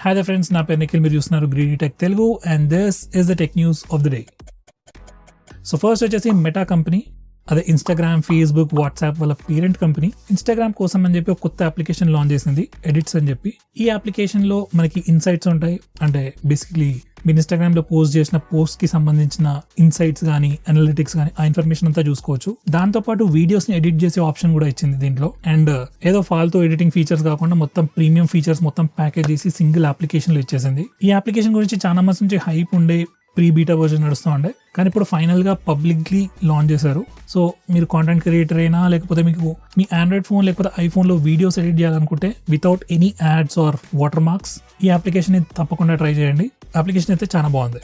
Hi the friends, నా పేరు నిఖిల్. మీరు చూస్తున్నారు greedy tech Telugu and this is the tech news of the day. So first వచ్చేసి meta company, అదే ఇన్స్టాగ్రామ్, ఫేస్బుక్, వాట్సాప్ వాళ్ళ పేరెంట్ కంపెనీ ఇన్స్టాగ్రామ్ కోసం అని చెప్పి ఒక కొత్త అప్లికేషన్ లాంచ్ చేసింది, ఎడిట్స్ అని చెప్పి. ఈ అప్లికేషన్ లో మనకి ఇన్సైట్స్ ఉంటాయి. అంటే బేసిక్లీ మీరు ఇన్స్టాగ్రామ్ లో పోస్ట్ చేసిన పోస్ట్ కి సంబంధించిన ఇన్సైట్స్ కానీ అనలిటిక్స్ కానీ ఆ ఇన్ఫర్మేషన్ అంతా చూసుకోవచ్చు. దాంతో పాటు వీడియోస్ ని ఎడిట్ చేసే ఆప్షన్ కూడా ఇచ్చింది దీంట్లో. అండ్ ఏదో ఫాల్తూ ఎడిటింగ్ ఫీచర్స్ కాకుండా మొత్తం ప్రీమియం ఫీచర్స్ మొత్తం ప్యాకేజ్ చేసి సింగిల్ అప్లికేషన్ లో ఇచ్చేసింది. ఈ అప్లికేషన్ గురించి చాలా మంది నుంచి హైప్ ఉండే ప్రీ బీటా వర్జన్ నడుస్తూ ఉండే, కానీ ఇప్పుడు ఫైనల్ గా పబ్లిక్లీ లాంచ్ చేశారు. సో మీరు కాంటెంట్ క్రియేటర్ అయినా లేకపోతే మీకు మీ ఆండ్రాయిడ్ ఫోన్ లేకపోతే ఐఫోన్ లో వీడియోస్ ఎడిట్ చేయాలనుకుంటే without any ads or watermarks ఈ అప్లికేషన్ ని తప్పకుండా ట్రై చేయండి. అప్లికేషన్ అయితే చాలా బాగుంది.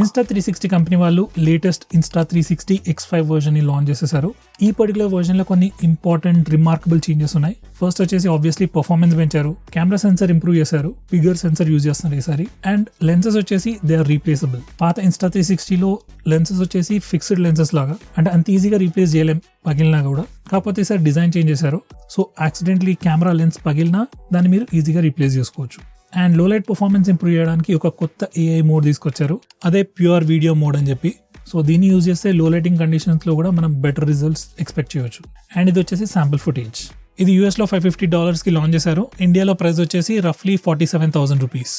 Insta360 కంపెనీ వాళ్ళు లేటెస్ట్ Insta360 X5 వర్జన్ ని లాంచ్ చేసేసారు. ఈ పర్టికులర్ వర్జన్ లో కొన్ని ఇంపార్టెంట్ రిమార్కబుల్ చేంజెస్ ఉన్నాయి. ఫస్ట్ వచ్చేసి ఆబ్వియస్లీ పర్ఫార్మెన్స్ పెంచారు, కెమెరా సెన్సర్ ఇంప్రూవ్ చేశారు, బిగ్గర్ సెన్సర్ యూజ్ చేస్తున్నారు ఈసారి. అండ్ లెన్సెస్ వచ్చేసి దే ఆర్ రీప్లేసబుల్. పాత Insta360 లో లెన్సెస్ వచ్చేసి ఫిక్స్డ్ లెన్సెస్ లాగా, అంటే అంత ఈజీగా రీప్లేస్ చేయలేం పగిలినా కూడా. కాకపోతే ఈసారి డిజైన్ చేంజ్ చేశారు. సో యాక్సిడెంట్లీ కెమెరా లెన్స్ పగిలినా దాన్ని మీరు ఈజీగా రీప్లేస్ చేసుకోవచ్చు. అండ్ లో లైట్ పర్ఫార్మెన్స్ ఇంప్రూవ్ చేయడానికి ఒక కొత్త AI మోడ్ తీసుకొచ్చారు, అదే ప్యూర్ వీడియో మోడ్ అని చెప్పి. సో దీన్ని యూజ్ చేస్తే లో లైటింగ్ కండిషన్స్ లో కూడా మనం బెటర్ రిజల్ట్స్ ఎక్స్పెక్ట్ చేయొచ్చు. అండ్ ఇది వచ్చేసి శాంపుల్ ఫుటేజ్. ఇది US లో $550 కి లాంచ్ చేశారు. ఇండియాలో ప్రైస్ వచ్చేసి రఫ్లీ 47,000 రూపీస్.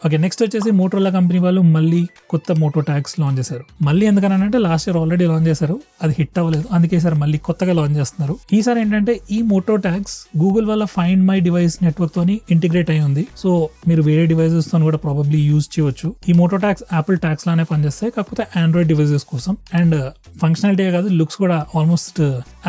ఓకే, నెక్స్ట్ వచ్చేసి మోటోరోలా కంపెనీ వాళ్ళు మళ్ళీ కొత్త మోటో ట్యాగ్స్ లాంచ్ చేశారు. మళ్ళీ ఎందుకనంటే లాస్ట్ ఇయర్ ఆల్రెడీ లాంచ్ చేశారు, అది హిట్ అవ్వలేదు, అందుకే సార్ మళ్ళీ కొత్తగా లాంచ్ చేస్తున్నారు. ఈసారి ఏంటంటే ఈ మోటో ట్యాగ్స్ గూగుల్ వాళ్ళ ఫైండ్ మై డివైస్ నెట్వర్క్ తోని ఇంటిగ్రేట్ అయి ఉంది. సో మీరు వేరే డివైసెస్ తో కూడా ప్రాబబ్లీ యూజ్ చేయవచ్చు. ఈ మోటో ట్యాగ్స్ యాపిల్ ట్యాగ్స్ లానే పనిచేస్తాయి, కాకపోతే ఆండ్రాయిడ్ డివైసెస్ కోసం. అండ్ ఫంక్షనాలిటీ కాదు, లుక్స్ కూడా ఆల్మోస్ట్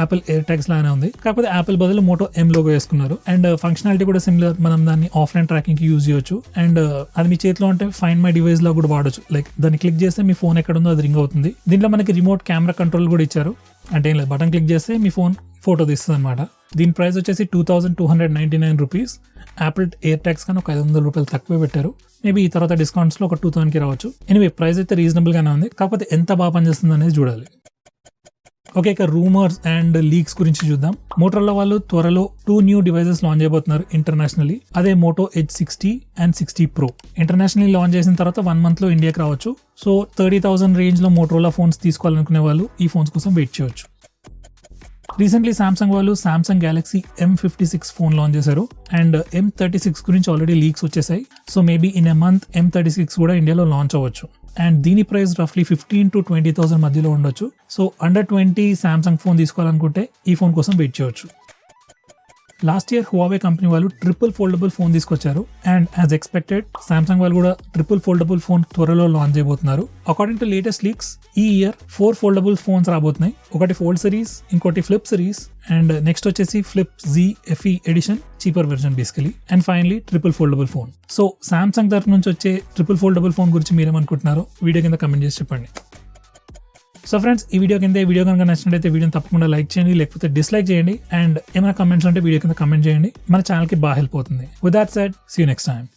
యాపిల్ ఎయిర్ ట్యాగ్స్ లానే ఉంది, కాకపోతే యాపిల్ బదులు మోటో M లోగో వేసుకున్నారు. అండ్ ఫంక్షనాలిటీ కూడా సిమిలర్, మనం దాన్ని ఆఫ్లైన్ ట్రాకింగ్ కి యూజ్ చేయొచ్చు. అండ్ అది మీ చేతిలో ఉంటే ఫైండ్ మై డివైస్ లో కూడా వాడచ్చు. లైక్ దాన్ని క్లిక్ చేస్తే మీ ఫోన్ ఎక్కడ ఉందో అది రింగ్ అవుతుంది. దీంట్లో మనకి రిమోట్ కెమెరా కంట్రోల్ కూడా ఇచ్చారు. అంటే ఏం లేదు, బటన్ క్లిక్ చేస్తే మీ ఫోన్ ఫోటో తీస్తుంది అనమాట. దీని ప్రైస్ వచ్చేసి 2299 రూపీస్. యాపిల్ ఎయిర్ ట్యాగ్స్ కానీ ఒక 500 రూపాయలు తక్కువే పెట్టారు. మేబీ ఈ తర్వాత డిస్కౌంట్స్ లో ఒక 2000 కి రావచ్చు. ఎనివే ప్రైస్ అయితే రీజనబుల్ గానే ఉంది, కాకపోతే ఎంత బాగా పనిచేస్తుంది అనేది చూడాలి. ఓకే, ఇక రూమర్స్ అండ్ లీక్స్ గురించి చూద్దాం. మోటోరోలా వాళ్ళు త్వరలో 2 న్యూ డివైసెస్ లాంచ్ చేయబోతున్నారు ఇంటర్నేషనల్లీ. అదే Moto Edge 60 and 60 Pro. Internationally launch చేసిన తర్వాత 1 month లో ఇండియాకి రావచ్చు. సో 30,000 రేంజ్ లో మోటోరోలా ఫోన్స్ తీసుకోవాలనుకునే వాళ్ళు ఈ ఫోన్స్ కోసం వెయిట్ చేయొచ్చు. రీసెంట్లీ సామ్సంగ్ వాళ్ళు Samsung Galaxy M56 phone launch చేశారు. అండ్ M36 గురించి ఆల్రెడీ లీక్స్ వచ్చేసాయి. So maybe in a month M36 కూడా ఇండియాలో లాంచ్ అవ్వచ్చు. అండ్ దీని ప్రైస్ రఫ్లీ 15,000 to 20,000 మధ్యలో ఉండొచ్చు. సో అండర్ 20 సామ్సంగ్ ఫోన్ తీసుకోవాలనుకుంటే ఈ ఫోన్ కోసం వెయిట్ చేయొచ్చు. లాస్ట్ ఇయర్ హువావే కంపెనీ వాళ్ళు ట్రిపుల్ ఫోల్డబుల్ ఫోన్ తీసుకొచ్చారు. అండ్ యాజ్ ఎక్స్పెక్టెడ్ సామ్సంగ్ వాళ్ళు కూడా ట్రిపుల్ ఫోల్డబుల్ ఫోన్ త్వరలో లాంచ్ చేయబోతున్నారు. అకార్డింగ్ టు లేటెస్ట్ లీక్స్ ఈ ఇయర్ 4 ఫోల్డబుల్ ఫోన్స్ రాబోతున్నాయి. ఒకటి ఫోల్డ్ సిరీస్, ఇంకోటి ఫ్లిప్ సిరీస్, అండ్ నెక్స్ట్ వచ్చేసి flip Z FE edition, cheaper version basically. And finally triple foldable phone. So Samsung తరఫు నుంచి వచ్చే ట్రిపుల్ ఫోల్డబుల్ ఫోన్ గురించి మీరేమనుకుంటున్నారో వీడియో కింద కమెంట్ చేసి చెప్పండి. సో ఫ్రెండ్స్, ఈ వీడియో కనుక నచ్చినట్లయితే వీడియోని తప్పకుండా లైక్ చేయండి, లేకపోతే డిస్లైక్ చేయండి. అండ్ ఏమైనా కమెంట్స్ ఉంటే వీడియో కింద కమెంట్ చేయండి, మన ఛానల్కి బాగా హెల్ప్ అవుతుంది. With that said, see you next time.